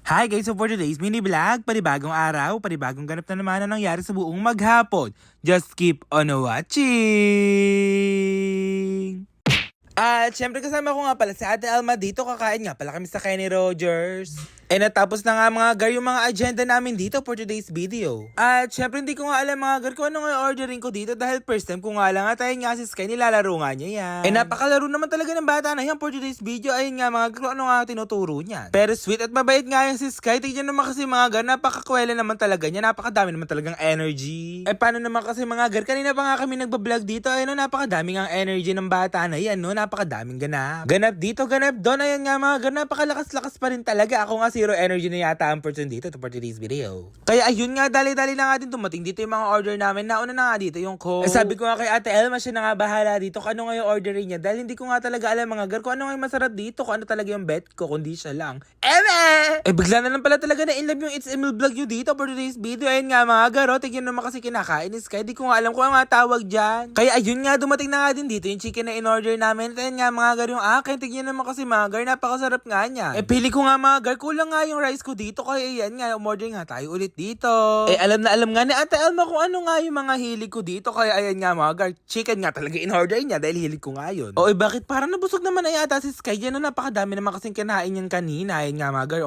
Hi guys, so for today's mini vlog, panibagong araw, panibagong ganap na naman ang nangyari sa buong maghapon. Just keep on watching! At syempre kasama ko nga pala si Ate Alma dito, kakain nga pala kami sa Kenny Rogers. Natapos na nga mga gar yung mga agenda namin dito for today's video. At syempre hindi ko nga alam mga gar kung ano nga ordering ko dito dahil first time ko nga lang at ayun nga si Sky nilalaro nga niya yan. Napakalaro naman talaga ng bata na yan for today's video. Ayun nga mga gar kung ano nga tinuturo niya. Pero sweet at mabait nga yan si Sky. Tignan naman kasi mga gar, napakakwela naman talaga niya. Napakadami naman talagang energy. Paano naman kasi mga gar, kanina pa nga kami nagbablog dito. Ayun no, napakadami nga energy ng bata na yan no. Napakadaming ganap. Ganap dito, ganap doon. Ayan nga mga gar, napakalakas-lakas pa rin talaga. Ako nga zero energy na yata ang person dito for today's video. Kaya ayun nga, dali-dali na nga din dumating dito yung mga order namin. Nauna na nga dito yung Coke. Sabi ko nga kay Ate Elma, siya na nga bahala dito kung ano nga yung orderin niya. Dahil hindi ko nga talaga alam mga gar kung ano nga yung masarap dito, kung ano talaga yung bet ko, kundi siya lang. Bigla na lang pala talaga na in love yung It's Emil vlog nyo dito for today's video. Ayun nga mga gar, tignan naman kasi kinakain is Sky. Di ko nga alam kung ano nga tawag dyan. Kaya ayun nga, dumating na nga din dito yung chicken na in-order namin. At ayun nga mga gar, yung akin, tignan naman kasi mga gar, napakasarap nga niya. Pili ko nga mga gar, kulang nga yung rice ko dito. Kaya yan nga, umorder nga tayo ulit dito. Alam na alam nga ni Ate Alma kung ano nga yung mga hilig ko dito. Kaya ayan nga mga gar, chicken nga talaga in-order niya dahil hilig ko nga yun. Bakit parang nabusog naman ay ata si Sky yan? Napakadami naman kasing kinain yan kanina. Ayan nga mga gar,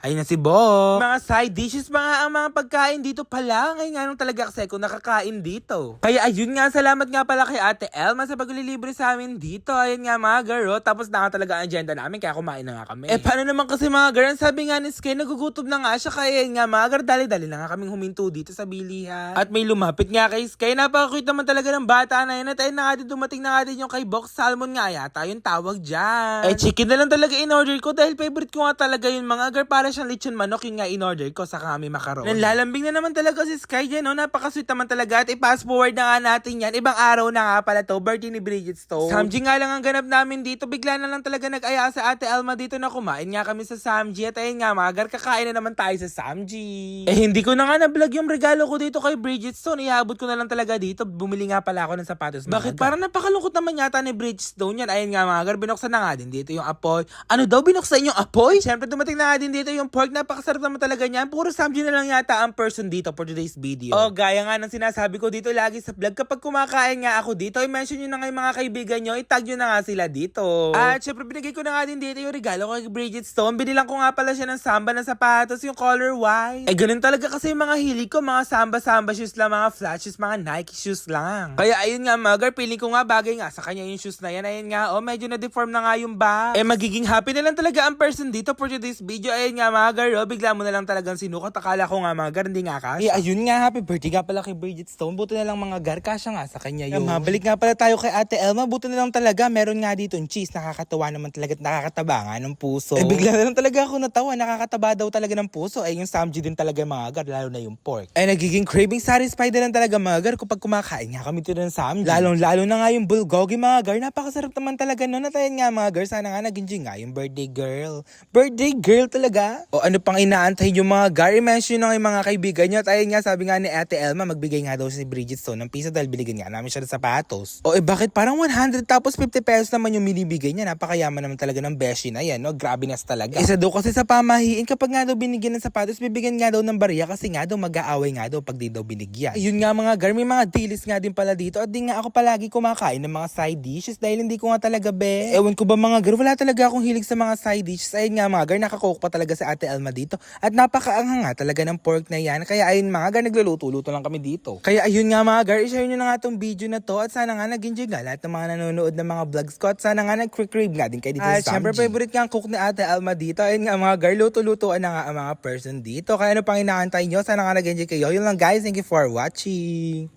ayun na si Bo. Mga side dishes pa nga ang mga pagkain dito pala. Ngayon nga nung talaga kasi ako nakakain dito. Kaya ayun nga, salamat nga pala kay Ate Elma sa paglilibre sa amin dito. Ayun nga mga gar, tapos na nga talaga ang agenda namin kaya kumain na nga kami. Paano naman kasi mga gar, sabi nga ni Sky, nagugutom na nga siya. Kaya nga mga gar, dali-dali na nga kaming huminto dito sa bilihan. At may lumapit nga kay Sky. Napaka-cute naman talaga ng bata na yun. At ayun na nga din, dumating na nga din yung kay Box Salmon nga yata yung tawag dyan. Chicken na lang talaga in-order ko dahil favorite ko nga talaga yun mga gar. Para siyang lechon manok yung nga in-order ko sa kami macaron. Nalalambing na naman talaga si Sky dyan, no? Napaka-sweet naman talaga. At i-fast forward na nga natin yan. Ibang araw na nga pala to. Birthday ni Bridget Stone. Samji nga lang ang ganap namin dito. Bigla na lang talaga nag-aya sa Ate Alma dito na kumain nga kami sa Samji. At ayun nga mga gar, kakain na naman tayo sa Samji. Hindi ko na nga na-vlog yung regalo ko dito kay Bridgestone. Ihabot ko na lang talaga dito. Bumili nga pala ako ng sapatos. Bakit? Parang napakalungkot naman yata ni Bridgestone yan. Ayun nga mga gar, binuksan na nga din dito yung apoy. Ano daw binuksan yung apoy? Siyempre dumating na nga din dito yung pork. Napakasarap naman talaga niyan. Puro Samji na lang yata ang person dito for today's video. Gaya nga ng sinasabi ko dito lagi sa vlog. Kapag kumakain nga ako dito, i-mention nyo na nga yung mga kaibigan nyo. I-tag nyo na nga sila dito. At syempre binigay ko na nga din dito yung regalo kay Bridgestone. Binilang ko nga pala siya ng samba na sapatos, yung color white. Ganun talaga kasi yung mga hilig ko, mga samba-samba shoes lang, mga flat shoes, mga Nike shoes lang. Kaya ayun nga mga gar, feeling ko nga bagay nga sa kanya yung shoes na yan. Ayun nga, medyo na-deform na nga yung bag. Magiging happy na lang talaga ang person dito for today's video. Ayun nga mga gar, bigla mo na lang talagang sinukat. Akala ko nga mga gar, hindi nga kasha. Ayun nga, happy birthday nga pala kay Bridget Stone. Buti na lang mga gar, kasha nga sa kanya yun. Mabalik nga pala tayo kay Ate Elma. Buti na lang talaga, meron nga dito yung cheese. Nakakatawa naman talaga at nakakataba nga ng puso. Bigla na lang talaga ako natawa. Nakakataba daw talaga ng puso. Yung Samji din talaga mga gar, lalo na yung pork. Nagiging craving satisfied na lang talaga mga gar kapag kumakain nga kami dito ng Samji. Lalo na nga yung bulgogi mga gar. Napakasarap naman talaga nun. At ayun nga mga gar, sana nga nag-enjoy nga yung birthday girl. Birthday girl talaga. Ano pang inaantay yung mga gar? I-mention na nga yung mga kaibigan nyo. At ayun nga, sabi nga ni Ate Elma, magbigay nga daw si Bridget Stone ng pizza dahil binigyan nga namin siya ng sapatos. Bakit parang 100 tapos 50 pesos naman yung binibigay niya? Napakayaman naman talaga ng beshi na yan, no? Grabe nas talaga. Isa daw kasi sa pamahiin, kapag nga daw binigyan ng sapatos, bibigyan nga daw ng barya kasi nga daw mag-aaway nga daw pag di daw binigyan. Yun nga mga gar, may mga dilis nga din pala dito at di nga ako palagi kumakain ng mga side dishes dahil hindi ko nga talaga Ewan ko ba mga gar, wala talaga akong hilig sa mga side dishes. Ayun nga mga gar, nakakook pa talaga sa Ate Alma dito at napakaanghang nga talaga ng pork na yan. Kaya ayun mga gar, nagluluto-luto lang kami dito. Kaya ayun nga mga gar, i-share nyo na nga tong video na to at sana nga nag-enjoy nga lahat ng mga nanonood ng mga vlogs ko at sana nga nag-crave nga din kayo dito sa Samji. Siyempre favorite nga ang cook ni Ate Alma dito. Ayun nga mga gar, luto-lutoan na nga ang mga person dito. Kaya ano pang inaantay nyo? Sana nga nag-enjoy kayo. Yun lang guys, thank you for watching.